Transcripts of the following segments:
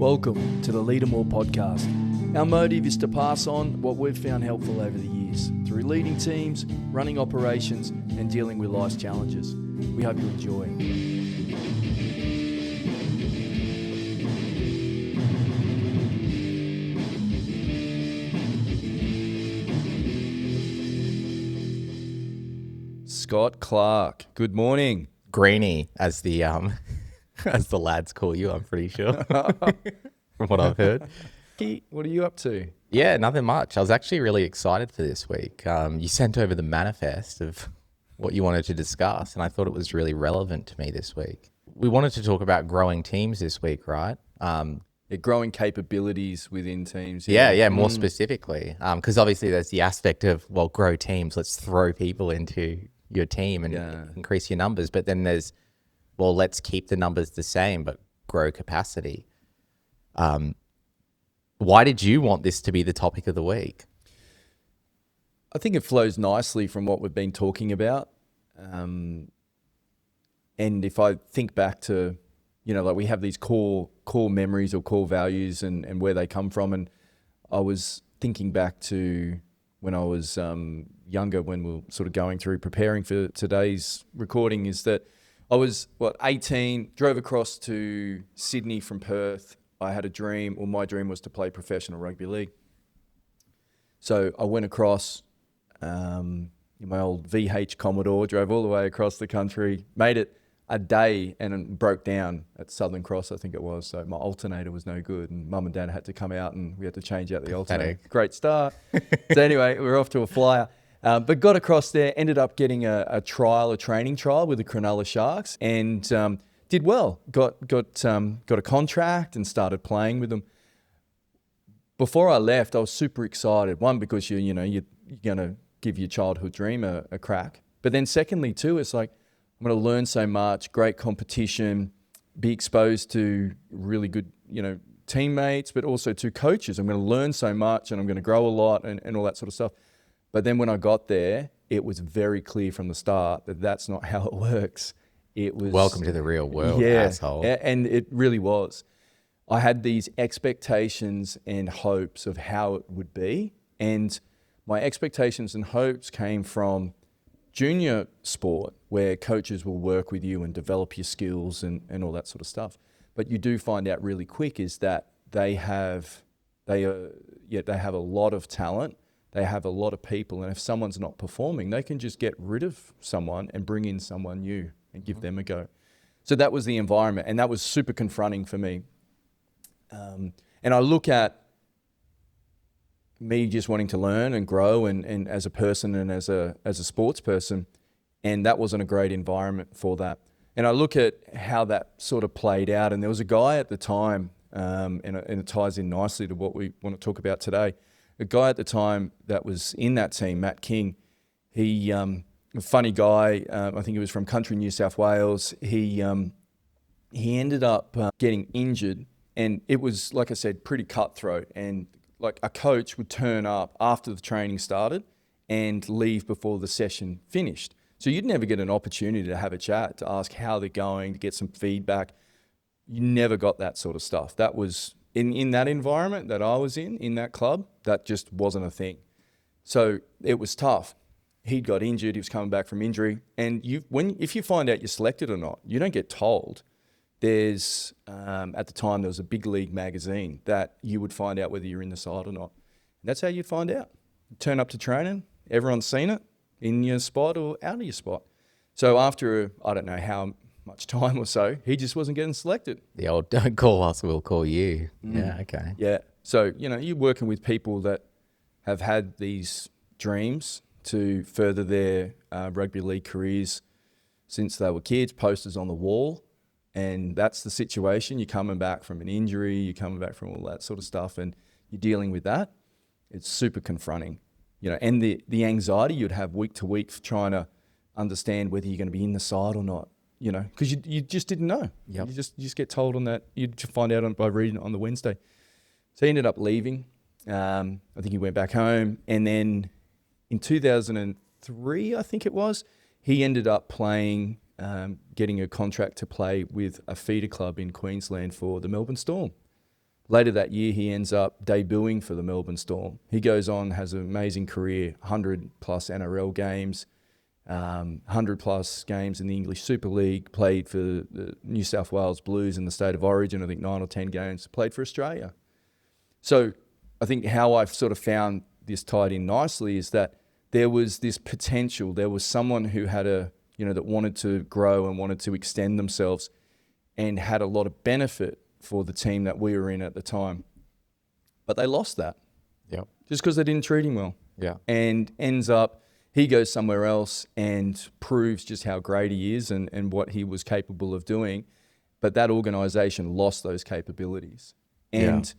Welcome to the Leader More podcast. Our motive is to pass on what we've found helpful over the years through leading teams, running operations, and dealing with life's challenges. We hope you enjoy. Scott Clark, good morning. Greenie, as the as the lads call you, I'm pretty sure, from what I've heard. What are you up to? Yeah, nothing much. I was actually really excited for this week. You sent over the manifest of what you wanted to discuss, and I thought it was really relevant to me this week. We wanted to talk about growing teams this week, right? Growing capabilities within teams. Yeah, more specifically, because obviously there's the aspect of, well, grow teams. Let's throw people into your team and increase your numbers. But then there's, well, let's keep the numbers the same, but grow capacity. Why did you want this to be the topic of the week? I think it flows nicely from what we've been talking about. And if I think back to, like we have these core memories or core values and where they come from. And I was thinking back to when I was younger, when we were sort of going through preparing for today's recording, is that I was, 18, drove across to Sydney from Perth. I had a dream, or my dream was to play professional rugby league. So I went across in my old VH Commodore, drove all the way across the country, made it a day and broke down at Southern Cross, I think it was. So my alternator was no good and mum and dad had to come out and we had to change out the alternator. Great start. So anyway, we were off to a flyer. But got across there, ended up getting a training trial with the Cronulla Sharks and did well. Got a contract and started playing with them. Before I left, I was super excited. One, because you're going to give your childhood dream a crack. But then secondly too, it's like, I'm going to learn so much, great competition, be exposed to really good, teammates, but also to coaches. I'm going to learn so much and I'm going to grow a lot and all that sort of stuff. But then when I got there, it was very clear from the start that that's not how it works. It was welcome to the real world, asshole. And it really was. I had these expectations and hopes of how it would be. And my expectations and hopes came from junior sport, where coaches will work with you and develop your skills and all that sort of stuff. But you do find out really quick is that they have a lot of talent. They have a lot of people, and if someone's not performing, they can just get rid of someone and bring in someone new and give them a go. So that was the environment, and that was super confronting for me. And I look at me just wanting to learn and grow and as a person and as a sports person, and that wasn't a great environment for that. And I look at how that sort of played out, and there was a guy at the time, and it ties in nicely to what we want to talk about today. A guy at the time that was in that team, Matt King, he, a funny guy, I think he was from country New South Wales. He ended up getting injured, and it was, like I said, pretty cutthroat. And like a coach would turn up after the training started and leave before the session finished. So you'd never get an opportunity to have a chat, to ask how they're going, to get some feedback. You never got that sort of stuff. That was in that environment that I was in that club, that just wasn't a thing. So it was tough. He got injured. He was coming back from injury. And if you find out you're selected or not, you don't get told. There's, at the time, there was a big league magazine that you would find out whether you're in the side or not. And that's how you'd find out. You turn up to training, everyone's seen it, in your spot or out of your spot. So after, I don't know how much time or so, he just wasn't getting selected. The old, don't call us, we'll call you. Yeah, okay. Yeah. So, you're working with people that have had these dreams to further their rugby league careers since they were kids, posters on the wall. And that's the situation. You're coming back from an injury, you're coming back from all that sort of stuff, and you're dealing with that. It's super confronting, and the anxiety you'd have week to week trying to understand whether you're going to be in the side or not, because you just didn't know. Yep. You just get told on that. You just find out by reading it on the Wednesday. So he ended up leaving. I think he went back home, and then in 2003, I think it was, he ended up playing. Getting a contract to play with a feeder club in Queensland for the Melbourne Storm. Later that year, he ends up debuting for the Melbourne Storm. He goes on, has an amazing career, 100 plus NRL games, 100 plus games in the English Super League, played for the New South Wales Blues in the State of Origin, I think 9 or 10 games, played for Australia. So I think how I've sort of found this tied in nicely is that there was this potential. There was someone who had that wanted to grow and wanted to extend themselves and had a lot of benefit for the team that we were in at the time. But they lost that. Yep. Just because they didn't treat him well. Yeah. And he goes somewhere else and proves just how great he is and what he was capable of doing. But that organisation lost those capabilities. And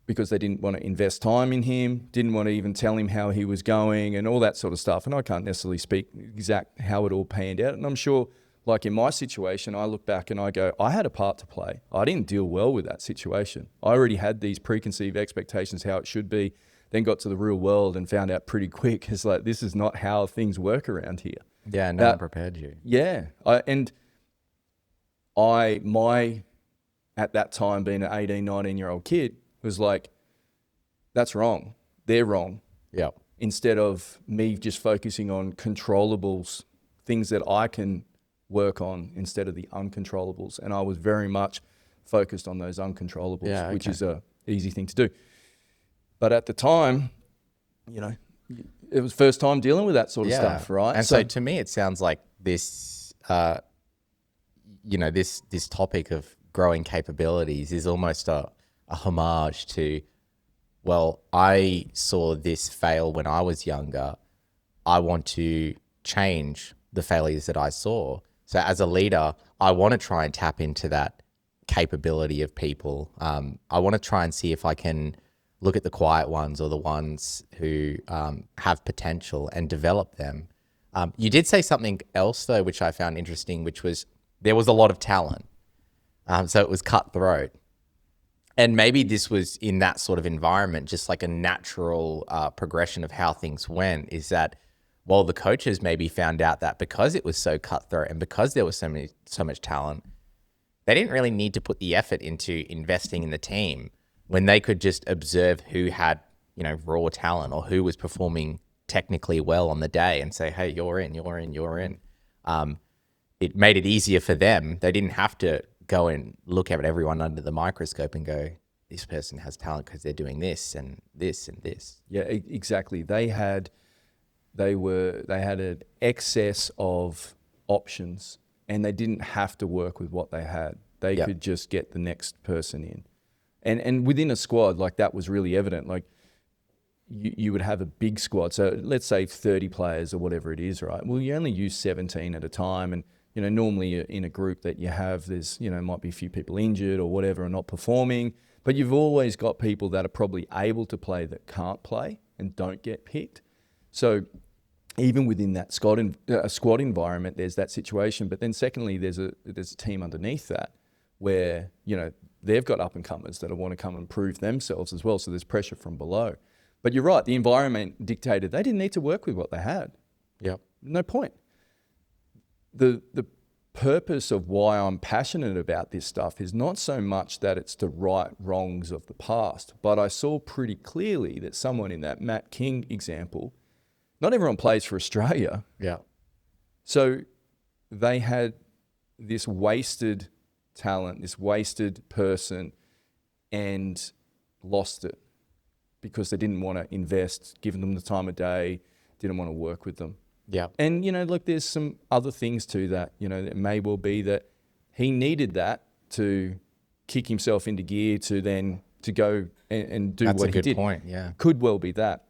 because they didn't want to invest time in him, didn't want to even tell him how he was going and all that sort of stuff. And I can't necessarily speak exact how it all panned out. And I'm sure, like in my situation, I look back and I go, I had a part to play. I didn't deal well with that situation. I already had these preconceived expectations how it should be, then got to the real world and found out pretty quick, it's like, this is not how things work around here. Yeah, no one prepared you. Yeah. At that time, being an 18, 19-year-old kid, was like, that's wrong. They're wrong. Yeah. Instead of me just focusing on controllables, things that I can work on instead of the uncontrollables. And I was very much focused on those uncontrollables, which is a easy thing to do. But at the time, it was first time dealing with that sort of stuff, right? And so to me, it sounds like this, this topic of growing capabilities is almost a homage to, well, I saw this fail when I was younger. I want to change the failures that I saw. So as a leader, I want to try and tap into that capability of people. I want to try and see if I can look at the quiet ones or the ones who have potential and develop them. You did say something else though, which I found interesting, which was there was a lot of talent. So it was cutthroat. And maybe this was in that sort of environment, just like a natural progression of how things went, is that, well, the coaches maybe found out that because it was so cutthroat and because there was so much talent, they didn't really need to put the effort into investing in the team when they could just observe who had, raw talent or who was performing technically well on the day and say, hey, you're in. It made it easier for them. They didn't have to go and look at everyone under the microscope and go, this person has talent because they're doing this and this and this. Yeah, exactly. They had an excess of options and they didn't have to work with what they had. They could just get the next person in. And within a squad, like that was really evident. Like you would have a big squad. So let's say 30 players or whatever it is, right? Well, you only use 17 at a time. And normally in a group that you have, there's, might be a few people injured or whatever and not performing, but you've always got people that are probably able to play that can't play and don't get picked. So even within that squad environment, there's that situation. But then secondly, there's a team underneath that where, they've got up and comers that want to come and prove themselves as well. So there's pressure from below. But you're right, the environment dictated they didn't need to work with what they had. Yeah. No point. The purpose of why I'm passionate about this stuff is not so much that it's the right wrongs of the past, but I saw pretty clearly that someone in that Matt King example, not everyone plays for Australia. Yeah. So they had this wasted talent, this wasted person, and lost it because they didn't want to invest, give them the time of day, didn't want to work with them. Yeah. And, look, there's some other things to that. It may well be that he needed that to kick himself into gear to then to go and do That's what he did. That's a good point, yeah. Could well be that.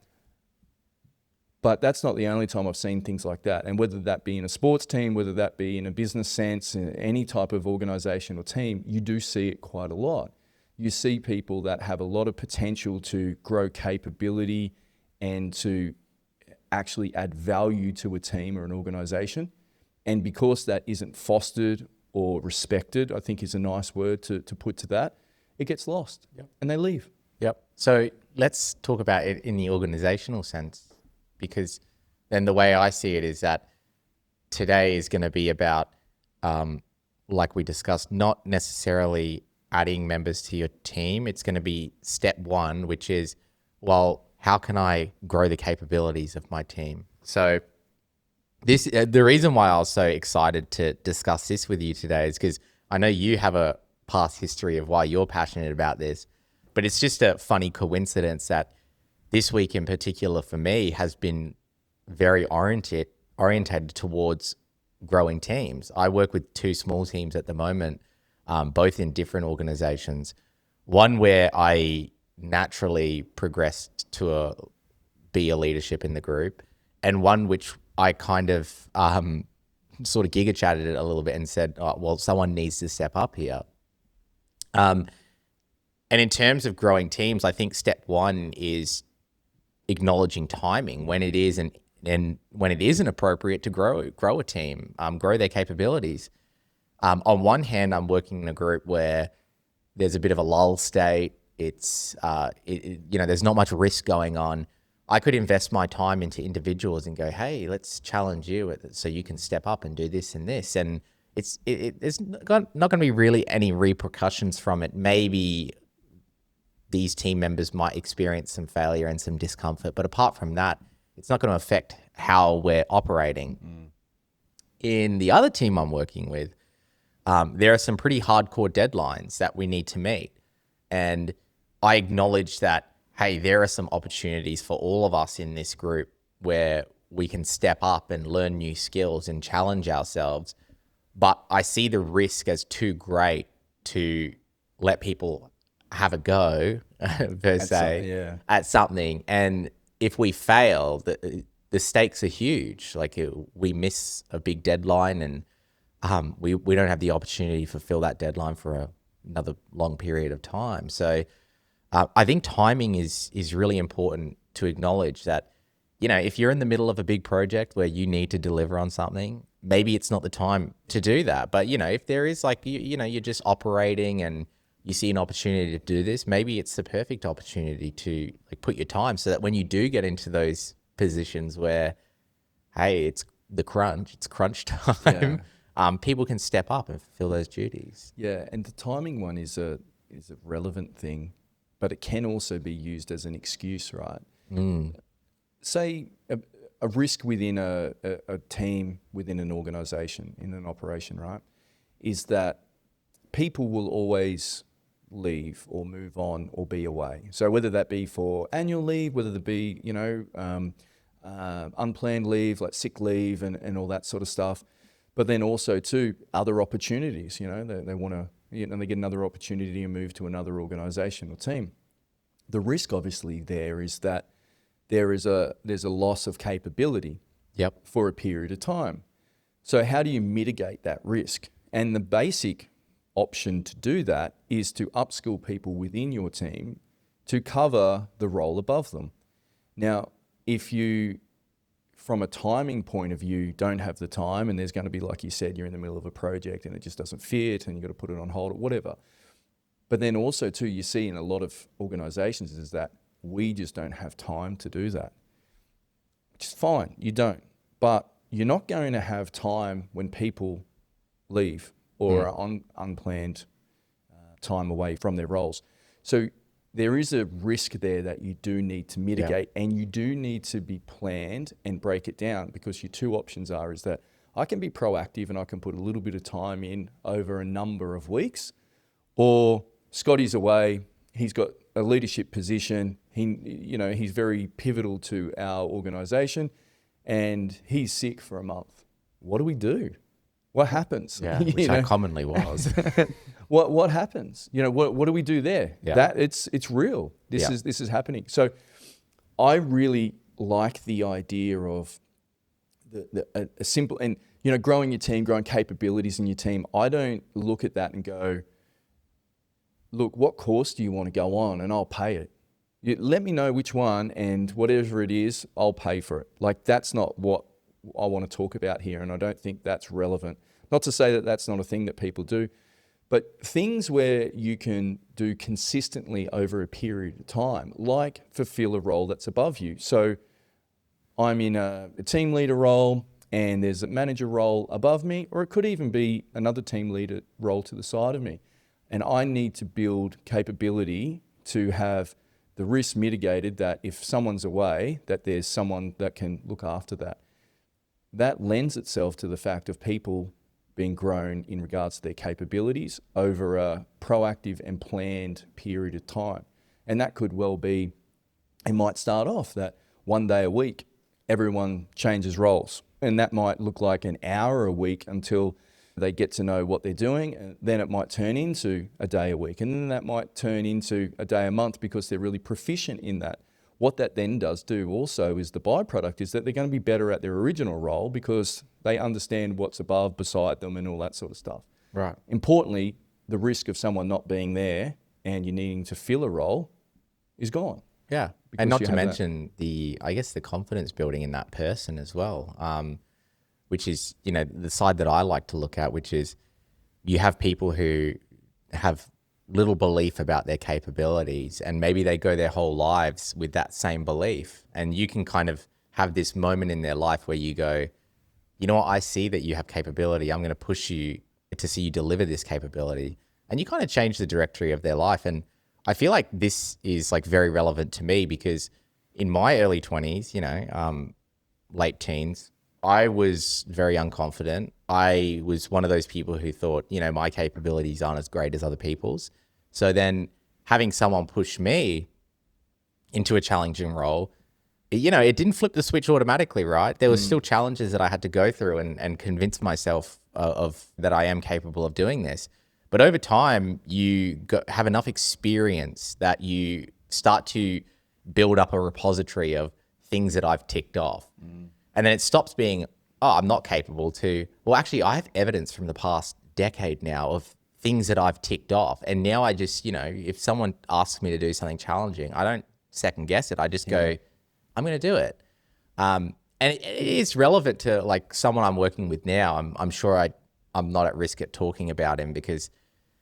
But that's not the only time I've seen things like that. And whether that be in a sports team, whether that be in a business sense, in any type of organisation or team, you do see it quite a lot. You see people that have a lot of potential to grow capability and to actually add value to a team or an organisation. And because that isn't fostered or respected, I think is a nice word to put to that, it gets lost and they leave. Yep. So let's talk about it in the organisational sense, because then the way I see it is that today is going to be about, like we discussed, not necessarily adding members to your team, it's going to be step one, which is, well, how can I grow the capabilities of my team? So this, the reason why I was so excited to discuss this with you today is because I know you have a past history of why you're passionate about this, but it's just a funny coincidence that this week in particular for me has been very orientated towards growing teams. I work with 2 small teams at the moment, both in different organizations. One where I naturally progressed to be a leadership in the group, and one which I kind of sort of giga chatted it a little bit and said, oh, well, someone needs to step up here. And in terms of growing teams, I think step one is acknowledging timing when it is and when it isn't appropriate to grow a team, grow their capabilities. On one hand, I'm working in a group where there's a bit of a lull state. It's there's not much risk going on. I could invest my time into individuals and go, hey, let's challenge you so you can step up and do this and this. And there's not going to be really any repercussions from it. Maybe these team members might experience some failure and some discomfort, but apart from that, it's not going to affect how we're operating. In the other team I'm working with, there are some pretty hardcore deadlines that we need to meet. And I acknowledge that, hey, there are some opportunities for all of us in this group where we can step up and learn new skills and challenge ourselves. But I see the risk as too great to let people have a go, per se, at something. And if we fail, the stakes are huge. Like we miss a big deadline and we don't have the opportunity to fulfill that deadline for another long period of time. So I think timing is really important to acknowledge that, if you're in the middle of a big project where you need to deliver on something, maybe it's not the time to do that. But, if there is you're just operating and you see an opportunity to do this, maybe it's the perfect opportunity to put your time so that when you do get into those positions where, hey, it's crunch time, people can step up and fulfill those duties. Yeah, and the timing one is a relevant thing, but it can also be used as an excuse, right? Say a risk within a team, within an organization, in an operation, right, is that people will always leave or move on or be away. So whether that be for annual leave, whether that be, unplanned leave, like sick leave and all that sort of stuff, but then also too, other opportunities, they want to, they get another opportunity to move to another organization or team. The risk obviously there is that there's a loss of capability for a period of time. So how do you mitigate that risk? And the basic option to do that is to upskill people within your team to cover the role above them. Now, if you, from a timing point of view, don't have the time and there's going to be, like you said, you're in the middle of a project and it just doesn't fit and you've got to put it on hold or whatever. But then also too, you see in a lot of organizations is that we just don't have time to do that. Which is fine, you don't. But you're not going to have time when people leave or are on unplanned time away from their roles. So there is a risk there that you do need to mitigate and you do need to be planned and break it down, because your 2 options is that I can be proactive and I can put a little bit of time in over a number of weeks, or Scotty's away, he's got a leadership position, he's very pivotal to our organization and he's sick for a month. What do we do? What happens? Yeah, which I commonly was. What happens? What do we do there? Yeah. That it's real. This is happening. So I really like the idea of a simple and growing your team, growing capabilities in your team. I don't look at that and go, look, what course do you want to go on and I'll pay it. Let me know which one and whatever it is, I'll pay for it. Like that's not what I want to talk about here, and I don't think that's relevant. Not to say that that's not a thing that people do, but things where you can do consistently over a period of time, like fulfill a role that's above you. So I'm in a team leader role and there's a manager role above me, or it could even be another team leader role to the side of me. And I need to build capability to have the risk mitigated that if someone's away, that there's someone that can look after that. That lends itself to the fact of people being grown in regards to their capabilities over a proactive and planned period of time. And that could well be, it might start off that one day a week, everyone changes roles. And that might look like an hour a week until they get to know what they're doing. And then it might turn into a day a week. And then that might turn into a day a month because they're really proficient in that. What that then does do also is the byproduct is that they're going to be better at their original role because they understand what's above, beside them and all that sort of stuff. Right. Importantly, the risk of someone not being there and you needing to fill a role is gone. Yeah. And not to mention the confidence building in that person as well, which is, the side that I like to look at, which is you have people who have little belief about their capabilities and maybe they go their whole lives with that same belief. And you can kind of have this moment in their life where you go, you know what, I see that you have capability. I'm going to push you to see you deliver this capability. And you kind of change the directory of their life. And I feel like this is like very relevant to me because in my early 20s, late teens, I was very unconfident. I was one of those people who thought, my capabilities aren't as great as other people's. So then having someone push me into a challenging role, it didn't flip the switch automatically, right? There was still challenges that I had to go through and convince myself of that I am capable of doing this. But over time, you have enough experience that you start to build up a repository of things that I've ticked off. And then it stops being, I'm not capable to, well, actually, I have evidence from the past decade now of things that I've ticked off. And now I just, if someone asks me to do something challenging, I don't second guess it. I just go, I'm going to do it. And it is relevant to like someone I'm working with now. I'm sure I'm not at risk at talking about him because,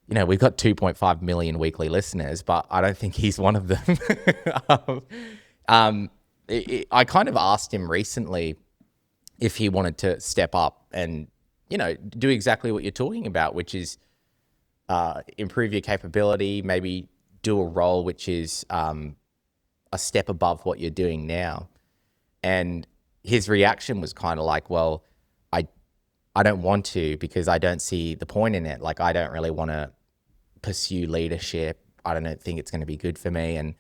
we've got 2.5 million weekly listeners, but I don't think he's one of them. I kind of asked him recently if he wanted to step up and, do exactly what you're talking about, which is improve your capability, maybe do a role which is a step above what you're doing now. And his reaction was kind of like, well, I don't want to because I don't see the point in it. Like, I don't really want to pursue leadership. I don't think it's going to be good for me. And,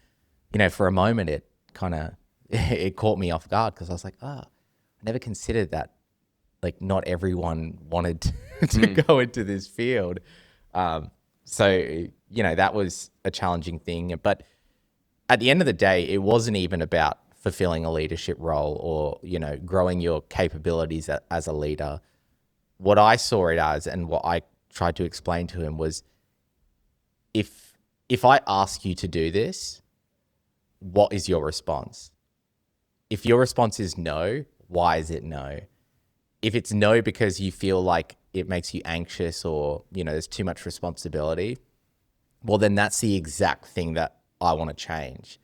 for a moment, it kind of, it caught me off guard because I was like, I never considered that. Like, not everyone wanted to go into this field. So, that was a challenging thing. But at the end of the day, it wasn't even about fulfilling a leadership role or, growing your capabilities as a leader. What I saw it as and what I tried to explain to him was if I ask you to do this, what is your response? If your response is no, why is it no? If it's no because you feel like it makes you anxious or, there's too much responsibility, well, then that's the exact thing that I want to change.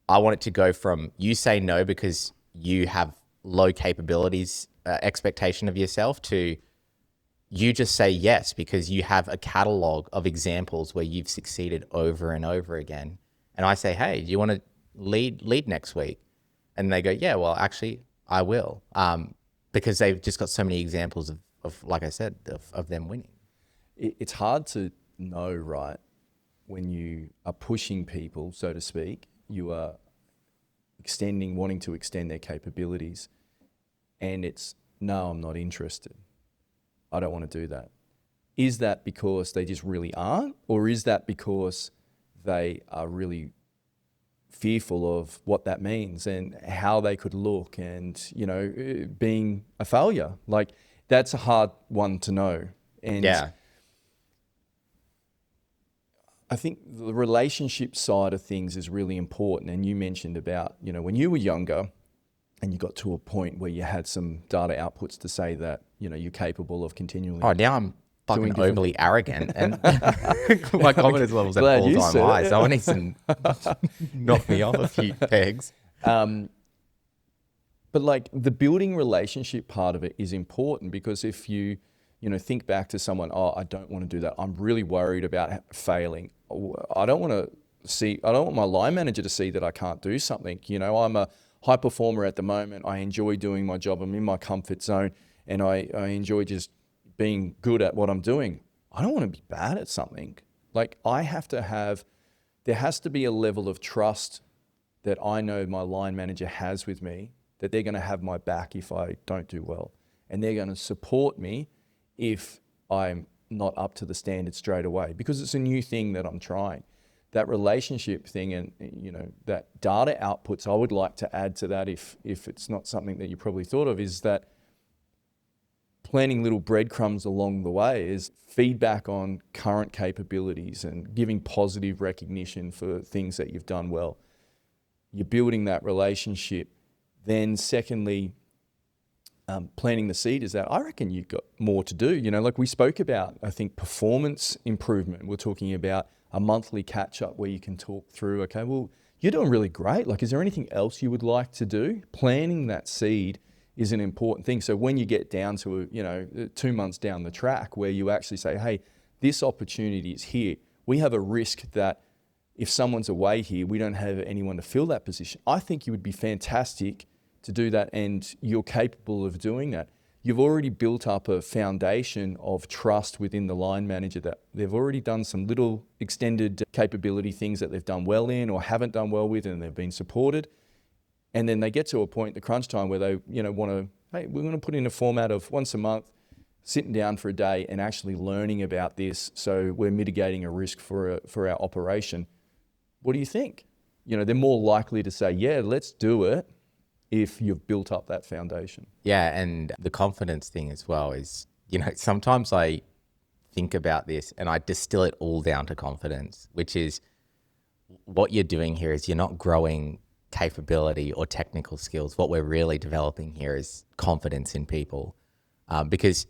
I want it to go from you say no because you have low capabilities, expectation of yourself to you just say yes because you have a catalog of examples where you've succeeded over and over again. And I say, hey, do you want to lead next week? And they go, yeah, well, actually, I will. Because they've just got so many examples of like I said, of them winning. It's hard to know, right? When you are pushing people, so to speak, you are wanting to extend their capabilities. And it's, no, I'm not interested. I don't want to do that. Is that because they just really aren't? Or is that because they are really fearful of what that means and how they could look and, being a failure? Like, that's a hard one to know. And I think the relationship side of things is really important. And you mentioned about, when you were younger and you got to a point where you had some data outputs to say that, you're capable of continually. Oh, now I'm fucking overly arrogant and my confidence levels at all-time high. Someone needs to knock me off a few pegs. But like the building relationship part of it is important because if you think back to someone, oh, I don't want to do that. I'm really worried about failing. I don't want my line manager to see that I can't do something. I'm a high performer at the moment. I enjoy doing my job. I'm in my comfort zone, and I enjoy just being good at what I'm doing. I don't want to be bad at something. Like, there has to be a level of trust that I know my line manager has with me, that they're going to have my back if I don't do well. And they're going to support me if I'm not up to the standard straight away, because it's a new thing that I'm trying. That relationship thing and, that data outputs, I would like to add to that, if it's not something that you probably thought of, is that planting little breadcrumbs along the way is feedback on current capabilities and giving positive recognition for things that you've done well. You're building that relationship. Then secondly, planting the seed is that I reckon you've got more to do. Like we spoke about, I think, performance improvement. We're talking about a monthly catch up where you can talk through, okay, well, you're doing really great. Like, is there anything else you would like to do? Planting that seed is an important thing. So when you get down to, 2 months down the track where you actually say, hey, this opportunity is here. We have a risk that if someone's away here, we don't have anyone to fill that position. I think you would be fantastic to do that, and you're capable of doing that. You've already built up a foundation of trust within the line manager that they've already done some little extended capability things that they've done well in or haven't done well with, and they've been supported. And then they get to a point, the crunch time, where they, want to, hey, we're going to put in a format of once a month, sitting down for a day and actually learning about this. So we're mitigating a risk for our operation. What do you think? They're more likely to say, yeah, let's do it, if you've built up that foundation. Yeah, and the confidence thing as well is, sometimes I think about this and I distill it all down to confidence, which is what you're doing here is you're not growing capability or technical skills. What we're really developing here is confidence in people, because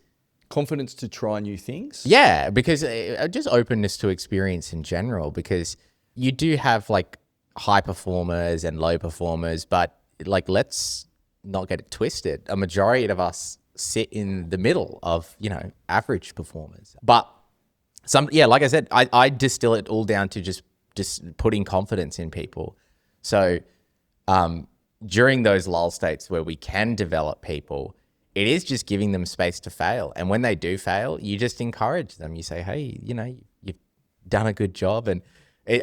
confidence to try new things. Yeah, because just openness to experience in general, because you do have like high performers and low performers, but like, let's not get it twisted. A majority of us sit in the middle of, average performers. But like I said, I distill it all down to just putting confidence in people. So during those lull states where we can develop people, it is just giving them space to fail. And when they do fail, you just encourage them. You say, hey, you've done a good job. And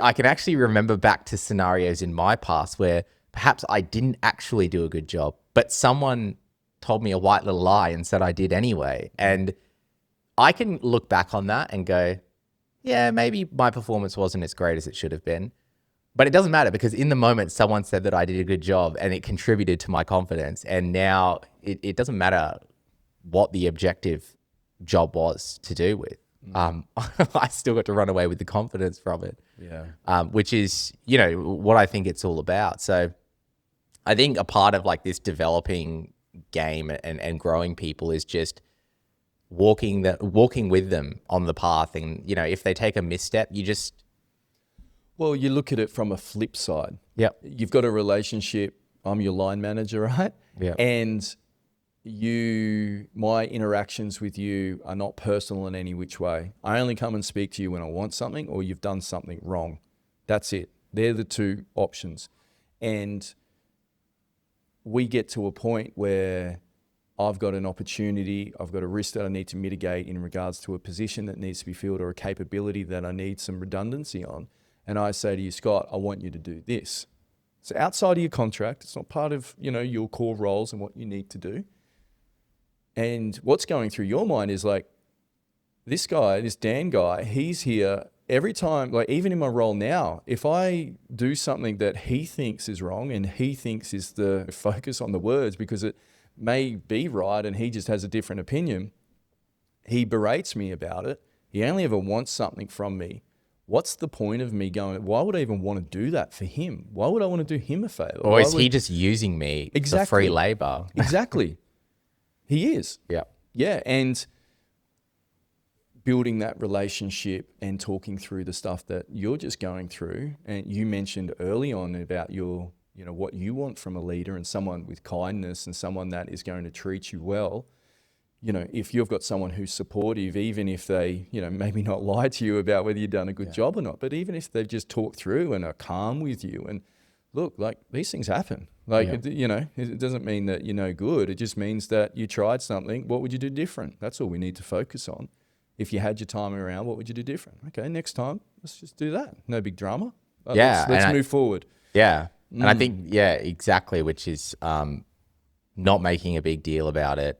I can actually remember back to scenarios in my past where perhaps I didn't actually do a good job, but someone told me a white little lie and said I did anyway. And I can look back on that and go, yeah, maybe my performance wasn't as great as it should have been. But it doesn't matter, because in the moment, someone said that I did a good job and it contributed to my confidence. And now it doesn't matter what the objective job was to do with. I still got to run away with the confidence from it. Yeah. Which is, what I think it's all about. So I think a part of like this developing game and growing people is just walking with them on the path. And, if they take a misstep, well, you look at it from a flip side. Yep. You've got a relationship. I'm your line manager, right? Yeah. And my interactions with you are not personal in any which way. I only come and speak to you when I want something or you've done something wrong. That's it. They're the two options. And we get to a point where I've got an opportunity, I've got a risk that I need to mitigate in regards to a position that needs to be filled or a capability that I need some redundancy on. And I say to you, Scott, I want you to do this. It's outside of your contract. It's not part of, your core roles and what you need to do. And what's going through your mind is like, this guy, this Dan guy, he's here every time, like even in my role now, if I do something that he thinks is wrong and he thinks is the focus on the words because it may be right and he just has a different opinion, he berates me about it. He only ever wants something from me. What's the point of me going, why would I even want to do that for him? Why would I want to do him a favor? Or is he just using me for free labor? Exactly. He is. Yeah. Yeah. And building that relationship and talking through the stuff that you're just going through. And you mentioned early on about your, what you want from a leader and someone with kindness and someone that is going to treat you well. if you've got someone who's supportive, even if they, maybe not lie to you about whether you've done a good job or not, but even if they've just talked through and are calm with you and look, like these things happen. Like, it doesn't mean that you're no good. It just means that you tried something. What would you do different? That's all we need to focus on. If you had your time around, what would you do different? Okay, next time, let's just do that. No big drama. Let's move forward. Yeah. And I think, exactly, which is not making a big deal about it,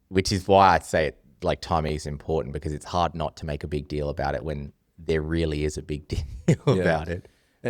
which is why I say it, like, timing is important, because it's hard not to make a big deal about it when there really is a big deal about it.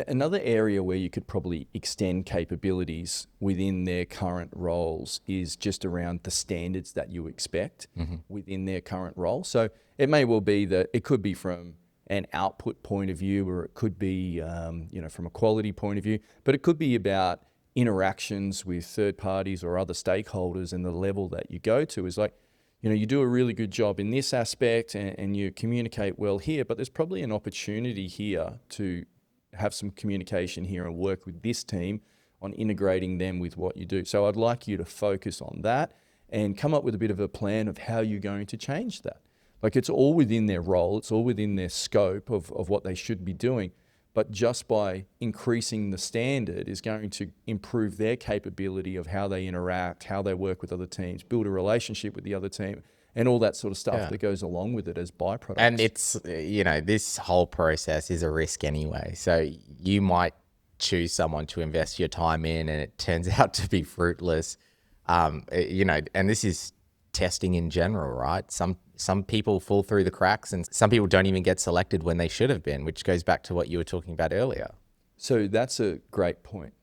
Another area where you could probably extend capabilities within their current roles is just around the standards that you expect within their current role. So it may well be that it could be from an output point of view, or it could be, from a quality point of view, but it could be about interactions with third parties or other stakeholders, and the level that you go to is like, you do a really good job in this aspect and you communicate well here, but there's probably an opportunity here to have some communication here and work with this team on integrating them with what you do. So I'd like you to focus on that and come up with a bit of a plan of how you're going to change that. Like, it's all within their role, it's all within their scope of what they should be doing. But just by increasing the standard is going to improve their capability of how they interact, how they work with other teams, build a relationship with the other team, and all that sort of stuff that goes along with it as byproducts. And it's, this whole process is a risk anyway. So you might choose someone to invest your time in and it turns out to be fruitless. And this is testing in general, right? Some people fall through the cracks and some people don't even get selected when they should have been, which goes back to what you were talking about earlier. So that's a great point.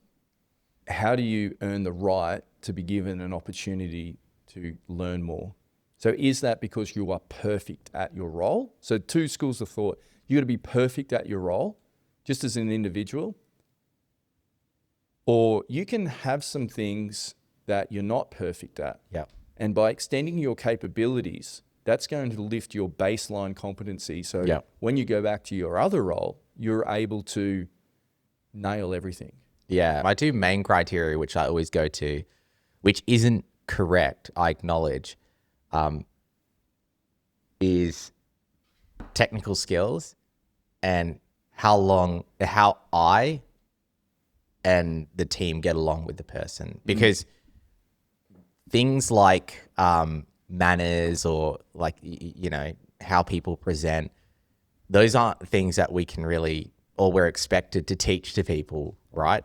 How do you earn the right to be given an opportunity to learn more? So is that because you are perfect at your role? So two schools of thought. You got to be perfect at your role, just as an individual, or you can have some things that you're not perfect at. Yeah. And by extending your capabilities, that's going to lift your baseline competency. So when you go back to your other role, you're able to nail everything. Yeah. My two main criteria, which I always go to, which isn't correct, I acknowledge, is technical skills and how I and the team get along with the person. Because things like manners or like, how people present, those aren't things that we can really, or we're expected to teach to people, right?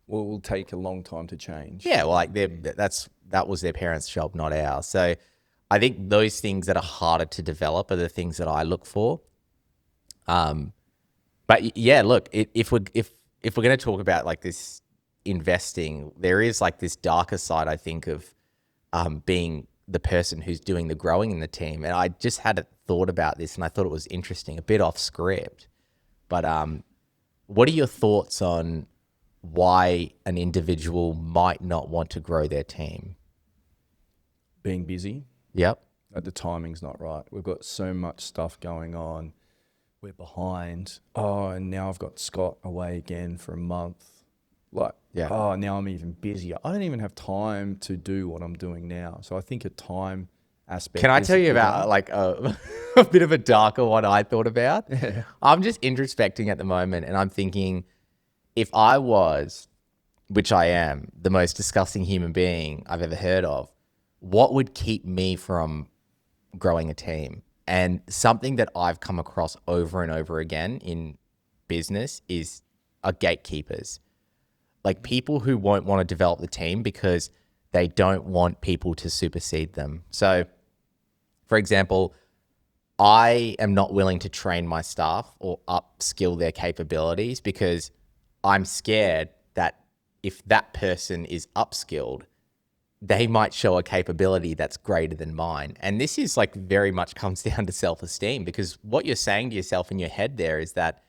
Well, will take a long time to change. Yeah, well, like that was their parents' job, not ours. So I think those things that are harder to develop are the things that I look for. But yeah, look, if we're going to talk about like this investing, there is like this darker side, I think, of being the person who's doing the growing in the team. And I just had a thought about this and I thought it was interesting, a bit off script. But what are your thoughts on why an individual might not want to grow their team? Being busy. Yep. The timing's not right. We've got so much stuff going on. We're behind. Oh, and now I've got Scott away again for a month. Now I'm even busier. I don't even have time to do what I'm doing now. So I think a time aspect. Can I tell you about like a bit of a darker one I thought about? Yeah. I'm just introspecting at the moment and I'm thinking, if I was, which I am, the most disgusting human being I've ever heard of, what would keep me from growing a team? And something that I've come across over and over again in business are gatekeepers. Like people who won't want to develop the team because they don't want people to supersede them. So, for example, I am not willing to train my staff or upskill their capabilities because I'm scared that if that person is upskilled, they might show a capability that's greater than mine. And this is like very much comes down to self-esteem, because what you're saying to yourself in your head there is that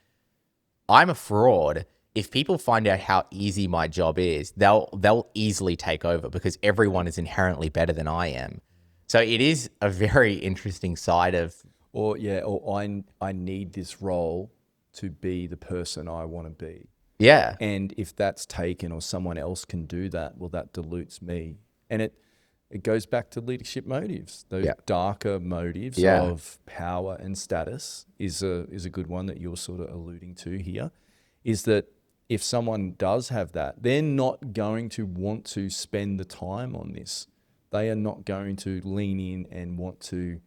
I'm a fraud. If people find out how easy my job is, they'll easily take over because everyone is inherently better than I am. So it is a very interesting side of... Or I need this role to be the person I want to be. Yeah. And if that's taken or someone else can do that, well, that dilutes me. And it goes back to leadership motives. Those darker motives of power and status is a good one that you're sort of alluding to here, is that if someone does have that, they're not going to want to spend the time on this. They are not going to lean in and want to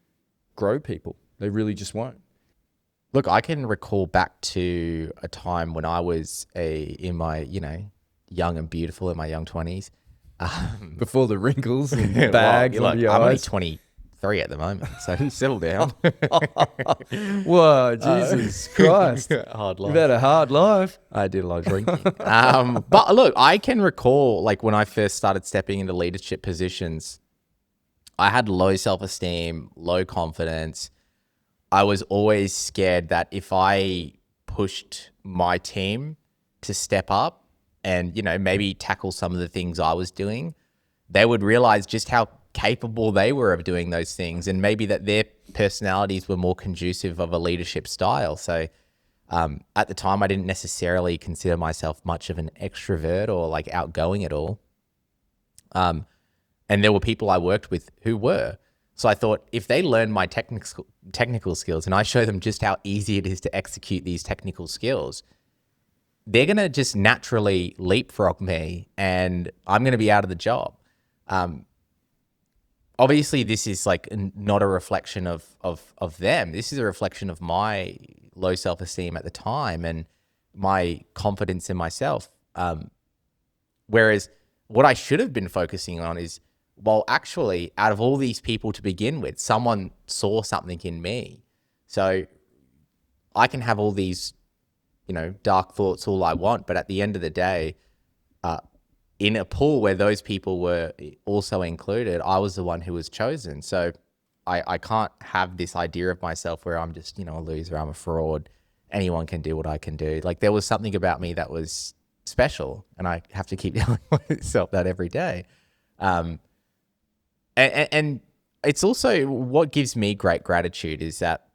grow people. They really just won't. Look, I can recall back to a time when I was in my, young and beautiful in my young 20s. Before the wrinkles and bags well, under your I'm only eyes. 23 at the moment, so settle down. Whoa, Jesus Christ. Hard life. You've had a hard life. I did a lot of drinking. But look, I can recall like when I first started stepping into leadership positions, I had low self-esteem, low confidence. I was always scared that if I pushed my team to step up and, maybe tackle some of the things I was doing, they would realize just how capable they were of doing those things, and maybe that their personalities were more conducive of a leadership style. So at the time, I didn't necessarily consider myself much of an extrovert or like outgoing at all. And there were people I worked with who were. So I thought, if they learn my technical skills and I show them just how easy it is to execute these technical skills, they're going to just naturally leapfrog me and I'm going to be out of the job. Obviously, this is like not a reflection of them. This is a reflection of my low self-esteem at the time and my confidence in myself. Whereas what I should have been focusing on is, well, actually, out of all these people to begin with, someone saw something in me. So I can have all these, dark thoughts all I want, but at the end of the day, in a pool where those people were also included, I was the one who was chosen. So I can't have this idea of myself where I'm just, a loser, I'm a fraud. Anyone can do what I can do. Like, there was something about me that was special, and I have to keep telling myself that every day. And it's also what gives me great gratitude is that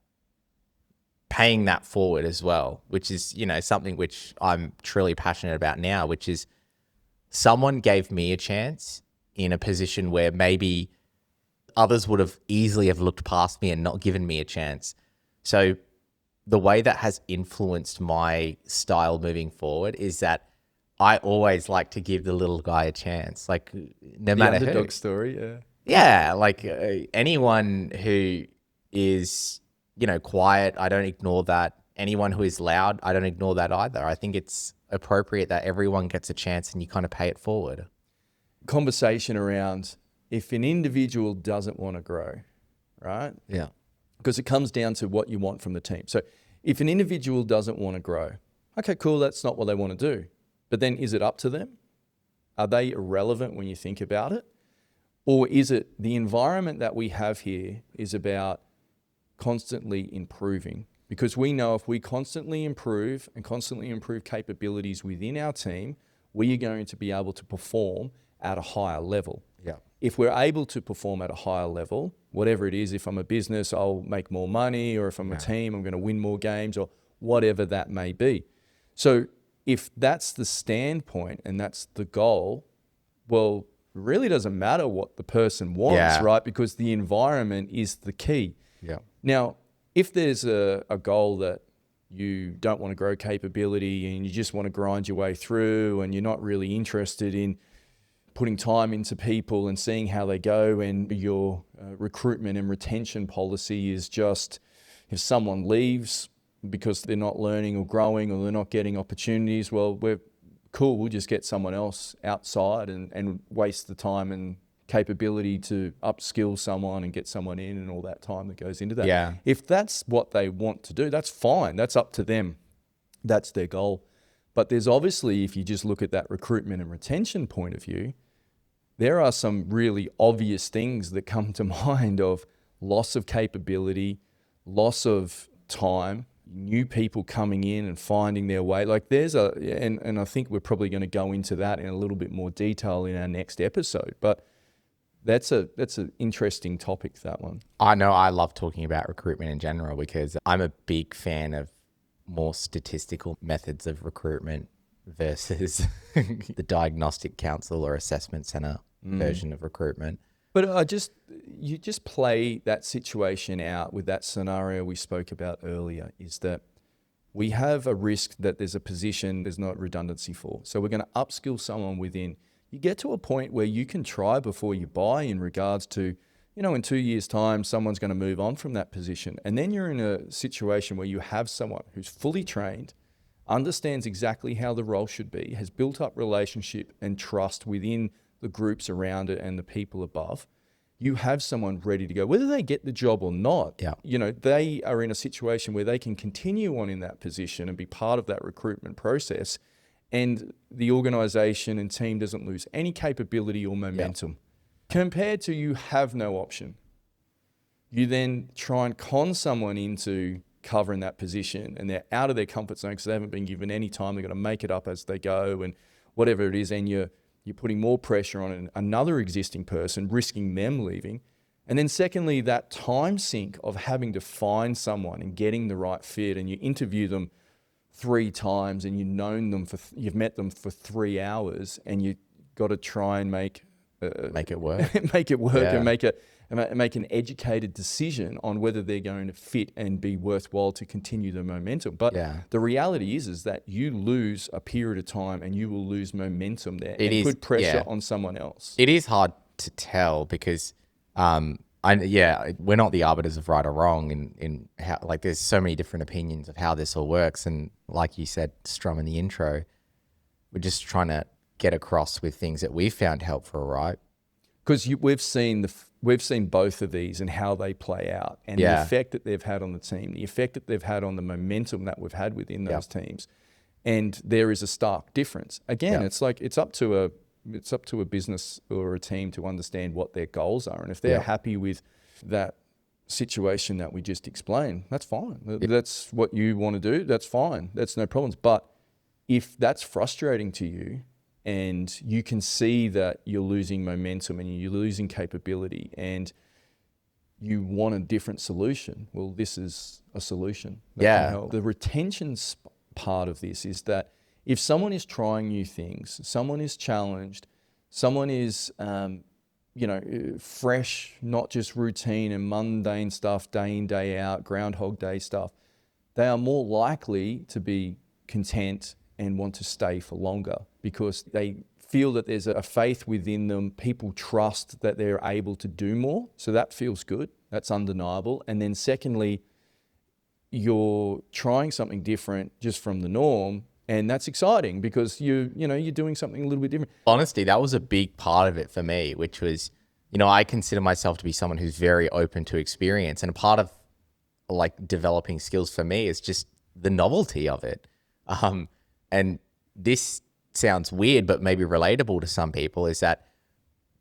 paying that forward as well, which is, something which I'm truly passionate about now, which is someone gave me a chance in a position where maybe others would have easily have looked past me and not given me a chance. So the way that has influenced my style moving forward is that I always like to give the little guy a chance, like no matter who. The underdog story, yeah. Yeah, like anyone who is, quiet, I don't ignore that. Anyone who is loud, I don't ignore that either. I think it's appropriate that everyone gets a chance and you kind of pay it forward. Conversation around if an individual doesn't want to grow, right? Yeah. Because it comes down to what you want from the team. So if an individual doesn't want to grow, okay, cool, that's not what they want to do. But then is it up to them? Are they irrelevant when you think about it? Or is it the environment that we have here is about constantly improving? Because we know if we constantly improve and constantly improve capabilities within our team, we are going to be able to perform at a higher level. Yeah. If we're able to perform at a higher level, whatever it is, if I'm a business, I'll make more money, or if I'm a team, I'm going to win more games, or whatever that may be. So if that's the standpoint and that's the goal, well, it really doesn't matter what the person wants, right? Because the environment is the key. Yeah. Now, if there's a goal that you don't want to grow capability and you just want to grind your way through and you're not really interested in putting time into people and seeing how they go, and your recruitment and retention policy is just if someone leaves because they're not learning or growing or they're not getting opportunities, well, we're cool, we'll just get someone else outside and waste the time and capability to upskill someone and get someone in and all that time that goes into that. Yeah. If that's what they want to do, that's fine. That's up to them. That's their goal. But there's obviously, if you just look at that recruitment and retention point of view, there are some really obvious things that come to mind of loss of capability, loss of time, new people coming in and finding their way. Like there's and I think we're probably going to go into that in a little bit more detail in our next episode, but that's an interesting topic, that one. I know I love talking about recruitment in general because I'm a big fan of more statistical methods of recruitment versus the diagnostic council or assessment center version of recruitment. But you just play that situation out with that scenario we spoke about earlier, is that we have a risk that there's a position there's not redundancy for. So we're going to upskill someone within. You get to a point where you can try before you buy in regards to, in 2 years' time, someone's going to move on from that position. And then you're in a situation where you have someone who's fully trained, understands exactly how the role should be, has built up relationship and trust within the groups around it and the people above. You have someone ready to go, whether they get the job or not. Yeah. They are in a situation where they can continue on in that position and be part of that recruitment process. And the organization and team doesn't lose any capability or momentum. Compared to you have no option. You then try and con someone into covering that position and they're out of their comfort zone because they haven't been given any time. They're going to make it up as they go and whatever it is. And you're putting more pressure on another existing person, risking them leaving. And then secondly, that time sink of having to find someone and getting the right fit, and you interview them 3 times and you've met them for 3 hours, and you got to try and make it work, and make an educated decision on whether they're going to fit and be worthwhile to continue the momentum. But the reality is that you lose a period of time and you will lose momentum there. It put pressure on someone else. It is hard to tell because, we're not the arbiters of right or wrong in how, like, there's so many different opinions of how this all works. And like you said, Strum, in the intro, we're just trying to get across with things that we found helpful, right? Because we've seen both of these and how they play out, and the effect that they've had on the team, the effect that they've had on the momentum that we've had within those teams, and there is a stark difference. Again, it's like it's up to a business or a team to understand what their goals are, and if they're happy with that situation that we just explained, that's fine. That's what you want to do. That's fine. That's no problems. But if that's frustrating to you, and you can see that you're losing momentum and you're losing capability and you want a different solution, well, this is a solution that can help. The retention part of this is that if someone is trying new things, someone is challenged, someone is, fresh, not just routine and mundane stuff, day in, day out, Groundhog Day stuff, they are more likely to be content and want to stay for longer because they feel that there's a faith within them. People trust that they're able to do more. So that feels good. That's undeniable. And then secondly, you're trying something different just from the norm. And that's exciting because you're doing something a little bit different. Honestly, that was a big part of it for me, which was, I consider myself to be someone who's very open to experience. And a part of like developing skills for me is just the novelty of it. And this sounds weird, but maybe relatable to some people, is that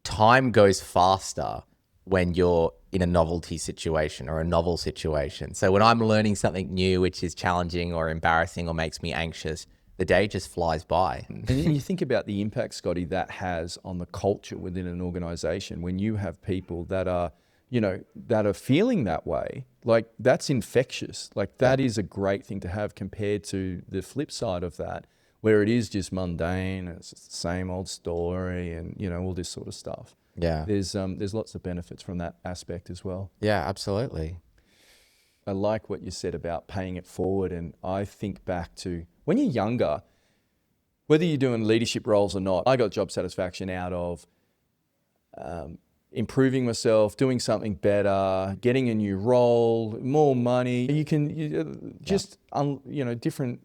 time goes faster when you're in a novelty situation or a novel situation. So when I'm learning something new, which is challenging or embarrassing or makes me anxious, the day just flies by. And then you think about the impact, Scotty, that has on the culture within an organization when you have people that are feeling that way. Like, that's infectious. Like, that is a great thing to have compared to the flip side of that, where it is just mundane, it's just the same old story and, all this sort of stuff. Yeah. There's lots of benefits from that aspect as well. Yeah, absolutely. I like what you said about paying it forward. And I think back to when you're younger, whether you're doing leadership roles or not, I got job satisfaction out of improving myself, doing something better, getting a new role, more money. Different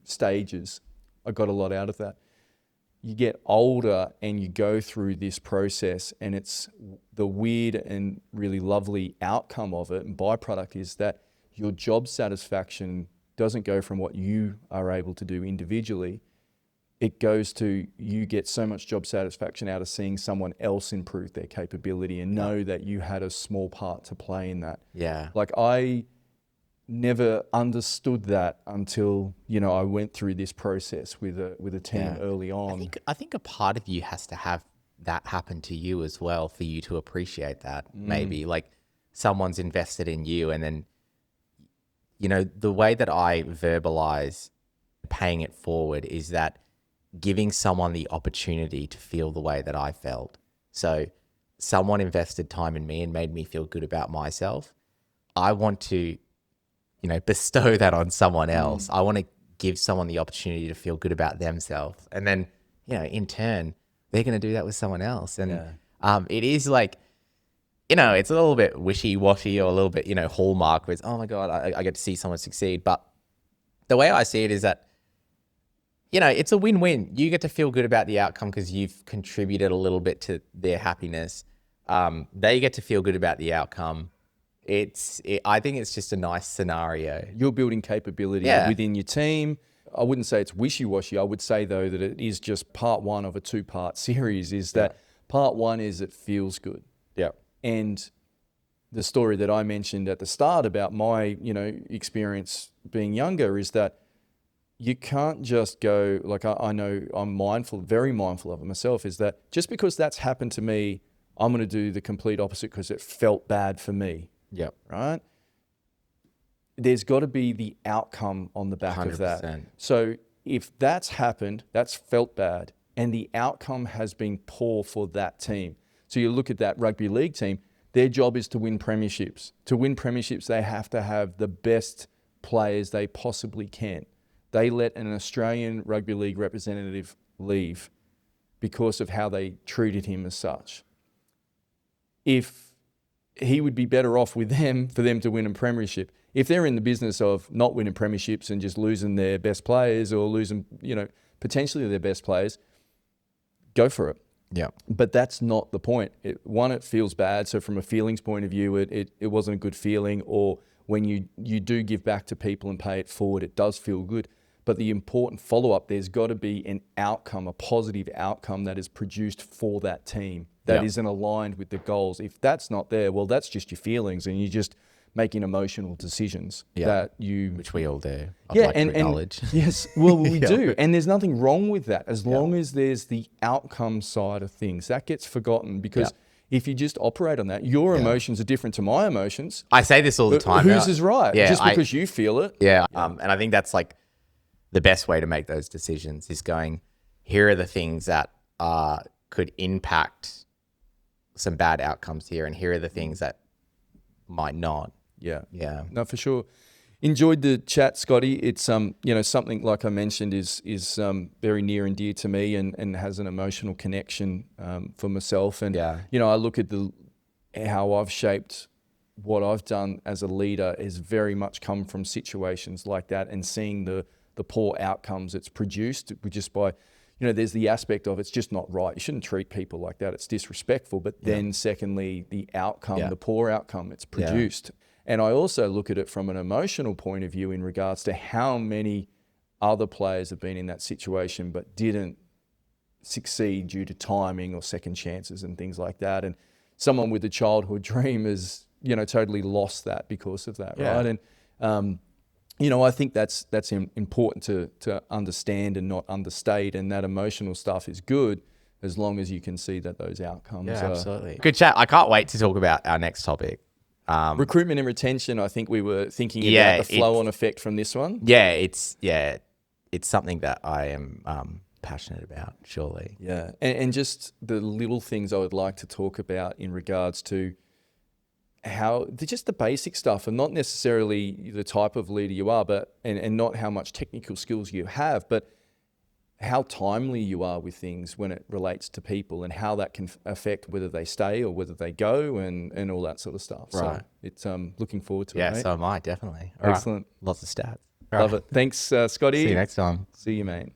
stages. I got a lot out of that. You get older and you go through this process, and it's the weird and really lovely outcome of it and byproduct is that your job satisfaction doesn't go from what you are able to do individually. It goes to, you get so much job satisfaction out of seeing someone else improve their capability and know that you had a small part to play in that. Yeah. Like, I never understood that until, I went through this process with a team early on. I think a part of you has to have that happen to you as well for you to appreciate that. Maybe like someone's invested in you, and then, the way that I verbalize paying it forward is that giving someone the opportunity to feel the way that I felt. So someone invested time in me and made me feel good about myself, I want to, bestow that on someone else. I want to give someone the opportunity to feel good about themselves. And then, in turn, they're going to do that with someone else. And it is like, it's a little bit wishy-washy or a little bit, hallmark where it's, oh my God, I get to see someone succeed. But the way I see it is that, it's a win-win. You get to feel good about the outcome because you've contributed a little bit to their happiness. They get to feel good about the outcome. I think it's just a nice scenario. You're building capability within your team. I wouldn't say it's wishy-washy. I would say, though, that it is just part one of a two-part series, is that part one is it feels good. Yeah. And the story that I mentioned at the start about my, experience being younger is that you can't just go, like I know I'm very mindful of it myself, is that just because that's happened to me, I'm going to do the complete opposite because it felt bad for me. Yeah. Right? There's got to be the outcome on the back 100%. Of that. So if that's happened, that's felt bad, and the outcome has been poor for that team. So you look at that rugby league team, their job is to win premierships. To win premierships, they have to have the best players they possibly can. They let an Australian rugby league representative leave because of how they treated him as such. If he would be better off with them for them to win a premiership. If they're in the business of not winning premierships and just losing their best players or losing, potentially their best players, go for it. Yeah. But that's not the point. It feels bad. So from a feelings point of view, it wasn't a good feeling. Or when you do give back to people and pay it forward, it does feel good. But the important follow-up, there's got to be an outcome, a positive outcome that is produced for that team that isn't aligned with the goals. If that's not there, well, that's just your feelings and you're just making emotional decisions which we all do. And yes, well, we do. And there's nothing wrong with that as long as there's the outcome side of things. That gets forgotten because if you just operate on that, your emotions are different to my emotions. I say this all the time. Whose is right? Yeah, just because you feel it. Yeah. And I think that's like the best way to make those decisions is going, here are the things that could impact some bad outcomes here, and here are the things that might not. Yeah. Yeah. No, for sure. Enjoyed the chat, Scotty. It's something like I mentioned is very near and dear to me and has an emotional connection for myself. And I look at how I've shaped what I've done as a leader is very much come from situations like that and seeing the poor outcomes it's produced just by, there's the aspect of it's just not right. You shouldn't treat people like that. It's disrespectful. But then secondly, the outcome, the poor outcome it's produced. And I also look at it from an emotional point of view in regards to how many other players have been in that situation but didn't succeed due to timing or second chances and things like that. And someone with a childhood dream has, totally lost that because of that, right? And I think that's important to understand and not understate, and that emotional stuff is good as long as you can see that those outcomes are... absolutely. Good chat. I can't wait to talk about our next topic. Recruitment and retention, I think we were thinking about the flow-on effect from this one. It's something that I am passionate about, surely. Yeah, and just the little things I would like to talk about in regards to how just the basic stuff, and not necessarily the type of leader you are, but and not how much technical skills you have, but how timely you are with things when it relates to people and how that can affect whether they stay or whether they go and all that sort of stuff. Right. So it's looking forward to it. Yeah, mate. so am I, definitely. Excellent. Right. Lots of stats. Love it. Thanks, Scotty. See you next time. See you, mate.